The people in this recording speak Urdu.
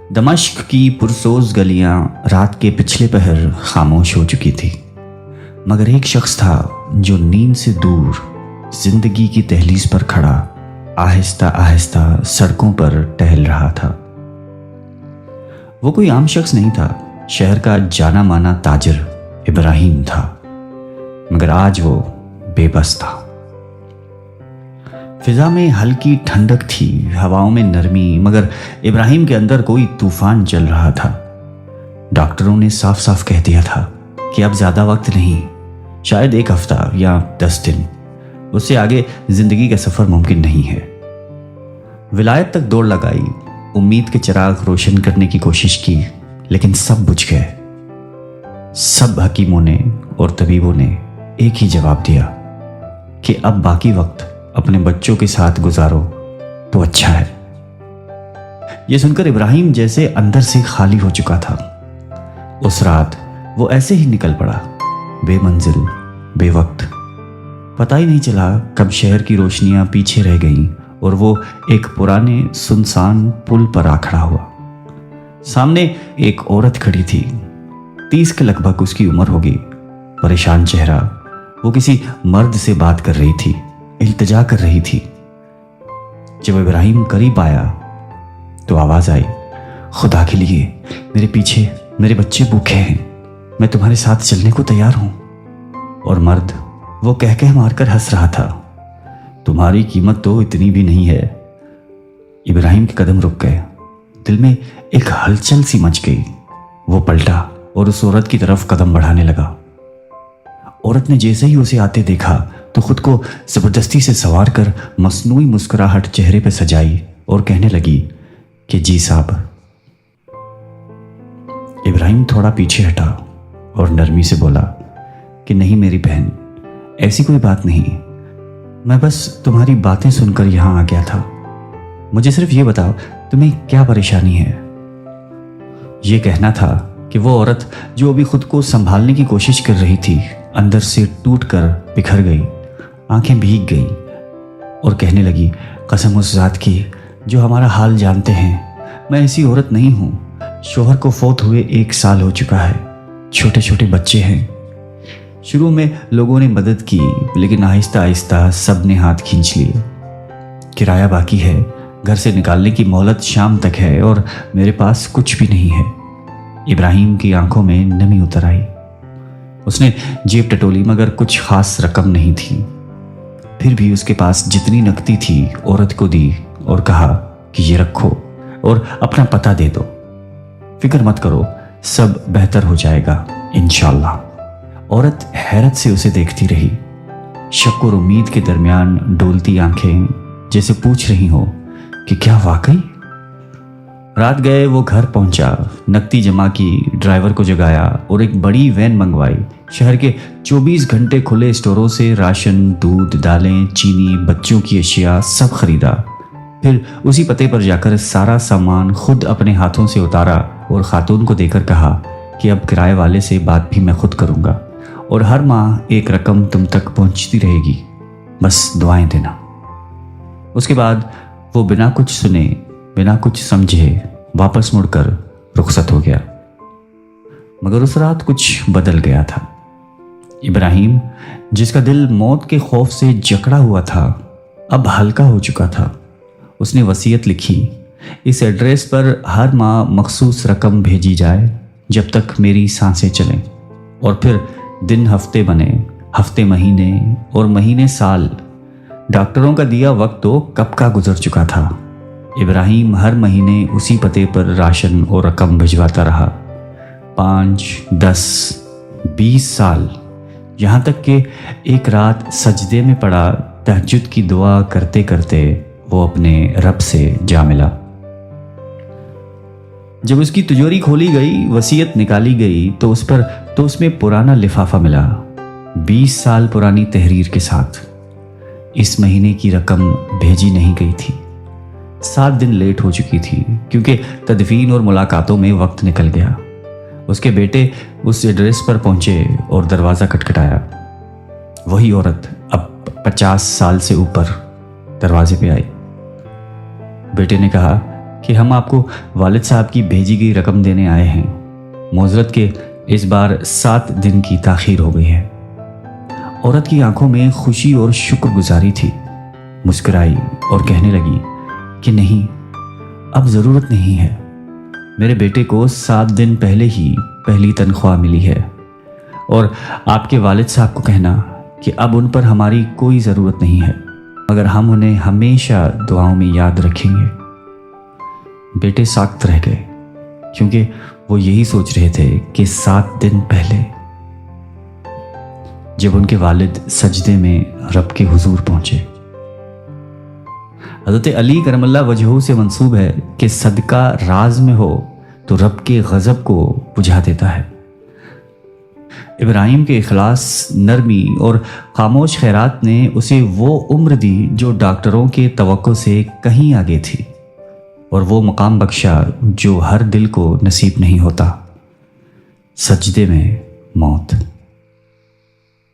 دمشق کی پرسوز گلیاں رات کے پچھلے پہر خاموش ہو چکی تھی، مگر ایک شخص تھا جو نیند سے دور زندگی کی دہلیز پر کھڑا آہستہ آہستہ سڑکوں پر ٹہل رہا تھا۔ وہ کوئی عام شخص نہیں تھا، شہر کا جانا مانا تاجر ابراہیم تھا، مگر آج وہ بے بس تھا۔ فضا میں ہلکی ٹھنڈک تھی، ہواؤں میں نرمی، مگر ابراہیم کے اندر کوئی طوفان چل رہا تھا۔ ڈاکٹروں نے صاف صاف کہہ دیا تھا کہ اب زیادہ وقت نہیں، شاید 1 ہفتہ یا 10 دن، اس سے آگے زندگی کا سفر ممکن نہیں ہے۔ ولایت تک دوڑ لگائی، امید کے چراغ روشن کرنے کی کوشش کی، لیکن سب بجھ گئے۔ سب حکیموں نے اور طبیبوں نے ایک ہی جواب دیا کہ اب باقی وقت اپنے بچوں کے ساتھ گزارو تو اچھا ہے۔ یہ سن کر ابراہیم جیسے اندر سے خالی ہو چکا تھا۔ اس رات وہ ایسے ہی نکل پڑا، بے منزل، بے وقت۔ پتہ ہی نہیں چلا کب شہر کی روشنیاں پیچھے رہ گئیں اور وہ ایک پرانے سنسان پل پر آ کھڑا ہوا۔ سامنے ایک عورت کھڑی تھی، 30 کے لگ بھگ اس کی عمر ہوگی، پریشان چہرہ۔ وہ کسی مرد سے بات کر رہی تھی، التجا کر رہی تھی۔ جب ابراہیم قریب آیا تو آواز آئی، خدا کے لیے میرے پیچھے میرے بچے بھوکے ہیں، میں تمہارے ساتھ چلنے کو تیار ہوں۔ اور مرد وہ کہہ مار کر ہنس رہا تھا، تمہاری قیمت تو اتنی بھی نہیں ہے۔ ابراہیم کے قدم رک گئے، دل میں ایک ہلچل سی مچ گئی۔ وہ پلٹا اور اس عورت کی طرف قدم بڑھانے لگا۔ عورت نے جیسے ہی اسے آتے دیکھا تو خود کو زبردستی سے سوار کر مصنوعی مسکراہٹ چہرے پہ سجائی اور کہنے لگی کہ جی صاحب۔ ابراہیم تھوڑا پیچھے ہٹا اور نرمی سے بولا کہ نہیں میری بہن، ایسی کوئی بات نہیں، میں بس تمہاری باتیں سن کر یہاں آ گیا تھا۔ مجھے صرف یہ بتاؤ تمہیں کیا پریشانی ہے۔ یہ کہنا تھا کہ وہ عورت جو ابھی خود کو سنبھالنے کی کوشش کر رہی تھی اندر سے ٹوٹ کر بکھر گئی، آنکھیں بھیگ گئی اور کہنے لگی، قسم اس ذات کی جو ہمارا حال جانتے ہیں، میں ایسی عورت نہیں ہوں۔ شوہر کو فوت ہوئے 1 سال ہو چکا ہے، چھوٹے چھوٹے بچے ہیں۔ شروع میں لوگوں نے مدد کی، لیکن آہستہ آہستہ سب نے ہاتھ کھینچ لیے۔ کرایہ باقی ہے، گھر سے نکالنے کی مہلت شام تک ہے اور میرے پاس کچھ بھی نہیں ہے۔ ابراہیم کی آنکھوں میں نمی اتر آئی۔ اس نے جیب ٹٹولی، مگر کچھ خاص رقم نہیں تھی۔ پھر بھی اس کے پاس جتنی نقدی تھی عورت کو دی اور کہا کہ یہ رکھو اور اپنا پتہ دے دو، فکر مت کرو، سب بہتر ہو جائے گا انشاءاللہ۔ عورت حیرت سے اسے دیکھتی رہی، شک اور امید کے درمیان ڈولتی آنکھیں، جیسے پوچھ رہی ہو کہ کیا واقعی؟ رات گئے وہ گھر پہنچا، نقدی جمع کی، ڈرائیور کو جگایا اور ایک بڑی وین منگوائی۔ شہر کے 24 گھنٹے کھلے اسٹوروں سے راشن، دودھ، دالیں، چینی، بچوں کی اشیاء سب خریدا۔ پھر اسی پتے پر جا کر سارا سامان خود اپنے ہاتھوں سے اتارا اور خاتون کو دے کر کہا کہ اب کرائے والے سے بات بھی میں خود کروں گا اور ہر ماہ ایک رقم تم تک پہنچتی رہے گی، بس دعائیں دینا۔ اس کے بعد وہ بنا کچھ سنے، بنا کچھ سمجھے واپس مڑ کر رخصت ہو گیا۔ مگر اس رات کچھ بدل گیا تھا۔ ابراہیم، جس کا دل موت کے خوف سے جکڑا ہوا تھا، اب ہلکا ہو چکا تھا۔ اس نے وصیت لکھی، اس ایڈریس پر ہر ماہ مخصوص رقم بھیجی جائے جب تک میری سانسیں چلیں، اور پھر دن ہفتے بنے، ہفتے مہینے اور مہینے سال۔ ڈاکٹروں کا دیا وقت تو کب کا گزر چکا تھا۔ ابراہیم ہر مہینے اسی پتے پر راشن اور رقم بھجواتا رہا، 5، 10، 20 سال، یہاں تک کہ ایک رات سجدے میں پڑا تہجد کی دعا کرتے کرتے وہ اپنے رب سے جا ملا۔ جب اس کی تجوری کھولی گئی، وصیت نکالی گئی تو اس میں پرانا لفافہ ملا، 20 سال پرانی تحریر کے ساتھ۔ اس مہینے کی رقم بھیجی نہیں گئی تھی، 7 دن لیٹ ہو چکی تھی، کیونکہ تدفین اور ملاقاتوں میں وقت نکل گیا۔ اس کے بیٹے اس ایڈریس پر پہنچے اور دروازہ کھٹکھٹایا۔ وہی عورت اب 50 سال سے اوپر دروازے پہ آئی۔ بیٹے نے کہا کہ ہم آپ کو والد صاحب کی بھیجی گئی رقم دینے آئے ہیں۔ معذرت کہ اس بار 7 دن کی تاخیر ہو گئی ہے۔ عورت کی آنکھوں میں خوشی اور شکر گزاری تھی۔ مسکرائی اور کہنے لگی کہ نہیں، اب ضرورت نہیں ہے۔ میرے بیٹے کو 7 دن پہلے ہی پہلی تنخواہ ملی ہے، اور آپ کے والد صاحب کو کہنا کہ اب ان پر ہماری کوئی ضرورت نہیں ہے، مگر ہم انہیں ہمیشہ دعاؤں میں یاد رکھیں گے۔ بیٹے ساکت رہ گئے، کیونکہ وہ یہی سوچ رہے تھے کہ 7 دن پہلے جب ان کے والد سجدے میں رب کے حضور پہنچے۔ حضرت علی کرم اللہ وجہہ سے منسوب ہے کہ صدقہ راز میں ہو تو رب کے غضب کو بجھا دیتا ہے۔ ابراہیم کے اخلاص، نرمی اور خاموش خیرات نے اسے وہ عمر دی جو ڈاکٹروں کے توقع سے کہیں آگے تھی، اور وہ مقام بخشا جو ہر دل کو نصیب نہیں ہوتا، سجدے میں موت۔